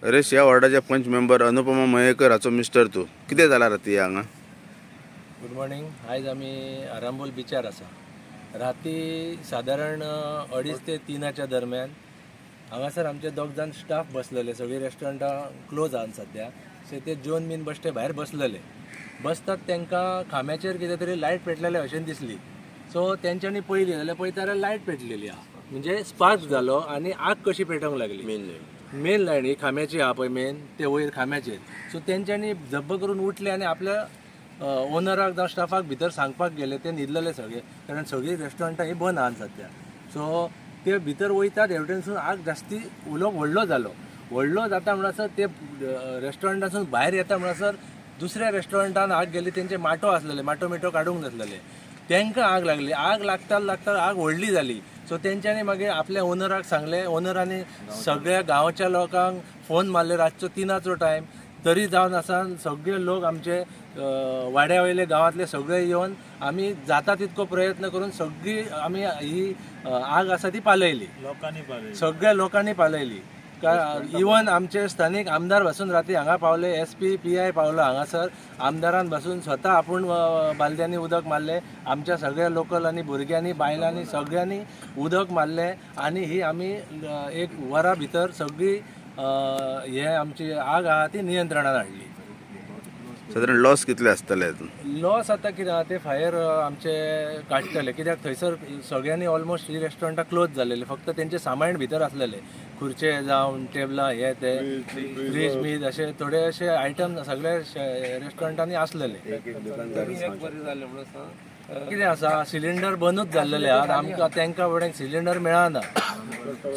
हरेश ह्या वॉर्डाचे पंच मेंबर अनुपमा मयेकर हाचो मिस्टर तूं कितें जाला राती हांगा? Good morning. आयज आमी आरांबोल बिचार आसा. राती सादारण 2:30 ते 3च्या दरम्यान हांगासर आमचे दोग जाण स्टाफ बसलेले. सगळीं रेस्टॉरंटां क्लोज आहात सद्या. सो ते जेवन बीन बसते भायर बसलेले. बसतात तांकां खांब्याचेर कितें तरी लायट पेटलेले अशें दिसली. सो तेंच्यांनी पयली जाल्यार पळयता जाल्यार लायट पेटलेली आहा, म्हणजे स्पार्क जालो आनी आग कशी पेटोवंक लागली. मेन लायट ही खांब्याची आहा पळय मेन ते वयर खांब्याचेर. सो तेंच्यांनी झब्ब करून उठले आनी आपल्या ओनराक जावं स्टाफाक भितर सांगपाक गेले. ते न्हिदलेले सगळे, कारण सगळीं रेस्टॉरंटां ही बंद आहात सद्या. सो ते भितर वयतात हेवटेनसून आग जास्ती उलोवप व्हडलो जालो. व्हडलो जाता म्हणसर ते रेस्टॉरंटासून भायर येता म्हणसर दुसऱ्या रेस्टॉरंटान आग गेली. तेंचे माटो आसलेले, माटो मिटो काडूंक नासलेले, तांकां आग लागली. आग लागता लागता आग व्हडली जाली. सो तेंच्यांनी मागीर आपल्या ओनराक सांगले. ओनरांनी सगळ्या गांवच्या लोकांक फोन मारले. रातचो 3ाचो टायम तरी जावन आसा सगळे लोक आमचे वाड्या वयले गांवांतले सगळे येवन आमी जाता तितको प्रयत्न करून सगळी आमी ही आग आसा ती पालयली. सगळ्या लोकांनी पालयली. इवन आमचे स्थानीक आमदार बसून राती हांगा पावले. SP PI पावलो हांगासर. आमदारान बसून स्वता आपूण बालद्यांनी उदक मारले. आमच्या सगळ्या लोकल आनी भुरग्यांनी बायलांनी सगळ्यांनी उदक मारले आनी ही आमी एक वरा भितर सगळी हे आमची आग आहा ती नियंत्रणान हाडली. सादारण लॉस कितले आसतले हातून? लॉस आता कितें आहा ते फायर आमचे काडटले, कित्याक थंयसर सगळ्यांनी ऑलमोस्ट ही रेस्टॉरंटां क्लोज जालेले. फक्त तेंचे सामान भितर आसलेले, खुर्चे जावं टेबलां हे ते फ्रीज बीज अशे थोडे अशे आयटम सगळे रेस्टॉरंटांनी आसलेले. कितें आसा सिलिंडर बंदूच जाल्लेले आहात. आमकां तांकां फुडें सिलिंडर मेळना.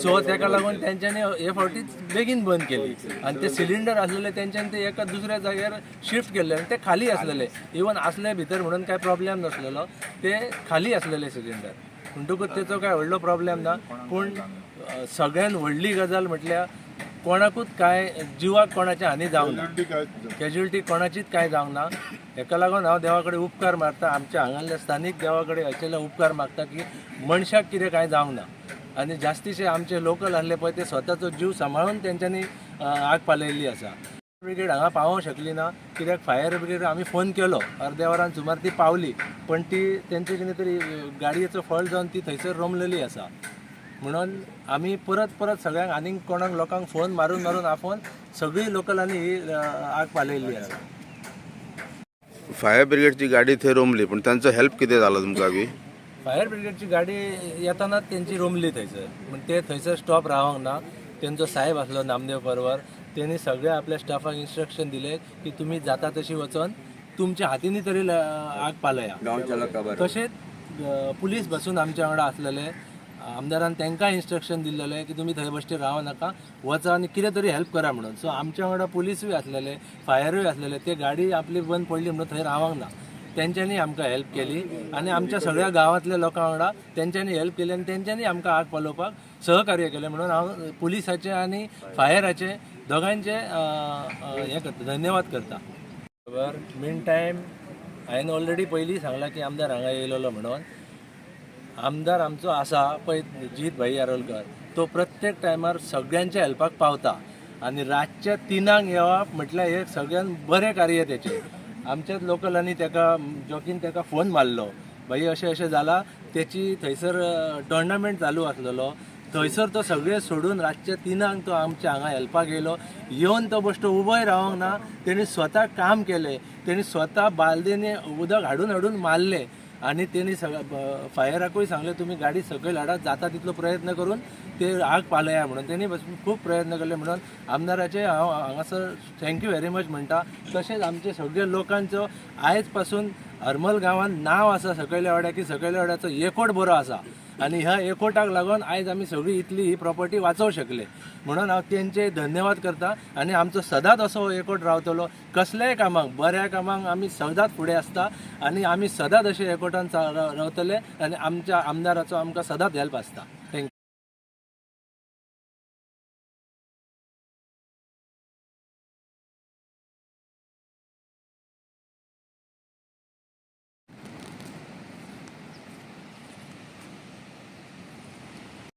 सो ताका लागून तेंच्यांनी हे फावटी बेगीन बंद केली आनी ते सिलिंडर आसलेले तेंच्यांनी ते एका दुसऱ्या जाग्यार शिफ्ट केल्ले आनी ते खाली आसलेले. इवन आसले भितर म्हणून कांय प्रॉब्लेम नासलेलो, ते खाली आसलेले सिलिंडर. म्हणटकूच तेचो कांय व्हडलो प्रॉब्लेम ना. पूण सगळ्यान व्हडली गजाल म्हटल्यार कोणाकूच कांय जिवाक कोणाची हानी जावंक ना, कॅज्युअलिटी कोणाचीच कांय जावंक ना. हेका लागून हांव देवा कडेन उपकार मारता, आमच्या हांगासरल्या स्थानीक देवा कडेन हाचेले उपकार मागता की मनशाक कितें कांय जावंक ना. आनी जास्तीशे आमचे लोकल आसले पळय ते स्वताचो जीव सांबाळून तेंच्यांनी आग पालयल्ली आसा. ब्रिगेड हांगा पावोवंक शकली ना, कित्याक फायर ब्रिगेड आमी फोन केलो. अर्द्या वरान सुमार ती पावली, पण ती तेंचे कितें तरी गाडयेचो फॉल्ट जावन ती थंयसर रोमलेली आसा. म्हणून आमी परत परत सगळ्यांक आनीक कोणाक लोकांक फोन मारून मारून आपोवन सगळीं लोकलांनी ही आग पालयल्ली आसा. फायर ब्रिगेडची गाडी थंय रोमली, पण तांचो हेल्प कितें जालो तुमकां बी? फायर ब्रिगेडची गाडी येतानाच तेंची रोमली थंयसर. पूण ते थंयसर स्टॉप रावंक ना. तेंचो साहेब आसलो नामदेव परवर, तेणी सगळ्या आपल्या स्टाफाक इन्स्ट्रक्शन दिले की तुमी जाता तशी वचोन तुमच्या हातींनी तरी आग पालया. तशेंच पुलीस बसून आमच्या वांगडा आसलेले. आमदारान तांकां इन्स्ट्रक्शन दिल्लेलें की तुमी थंय बेश्टे रावं नाका, वचा आनी कितें तरी हेल्प करा म्हणून. सो आमच्या वांगडा पुलीसूय आसलेले, फायरूय आसलेले. ते गाडी आपली बंद पडली म्हणून थंय रावंक ना. तेंच्यांनी आमकां हेल्प केली आनी आमच्या सगळ्या गांवांतल्या लोकां वांगडा तेंच्यांनी हेल्प केली आनी तेंच्यांनी आमकां आग पालोवपाक सहकार्य केलें. म्हणून हांव पुलिसाचे आनी फायराचे दोगांयचे हें करता, धन्यवाद करता. बरोबर. मेन टायम हांवें ऑलरेडी पयलीं सांगलां की आमदार हांगा येयलोलो म्हणून. आमदार आमचो आसा पळय जीत भाई यारोलकर, तो प्रत्येक टायमार सगळ्यांच्या हेल्पाक पावता आनी रातच्या 3 येवप म्हटल्यार हे सगळ्यान बरें कार्य तेचें. आमच्याच लोकलांनी ताका जॉकीन ताका फोन मारलो, भाई अशें अशें जालां. तेची थंयसर टोर्नामेंट चालू आसलेलो, थंयसर तो सगळे सोडून रातच्या 3 तो आमच्या हांगा हेल्पाक येयलो. येवन तो बेश्टो उबोय रावंक ना. तेणी स्वता काम केलें. तेणी स्वता बालदेनी उदक हाडून हाडून मारलें आनी तेणी फायराकूय सांगलें तुमी गाडी सकयल हाडात, जाता तितलो प्रयत्न करून ते आग पालया म्हणून. तेणी खूब प्रयत्न केले. म्हणून आमदाराचे हांव हांगासर थँक्यू व्हेरी मच म्हणटा. तशेंच आमचे सगळे लोकांचो आयज पासून हरमल गांवांत नांव आसा सकयल्या वाड्याक की सकयल्या वाड्याचो एकवट बरो आसा आनी ह्या एकवटाक लागून आयज आमी सगळी इतली ही प्रॉपर्टी वाचोवंक शकले. म्हणून हांव तेंचे धन्यवाद करता आनी आमचो सदांच असो एकवट रावतलो. कसल्याय कामाक, बऱ्या कामाक आमी सदांच फुडें आसता आनी आमी सदांच अशे एकवटान रावतले आनी आमच्या आमदाराचो आमकां सदांच हेल्प आसता.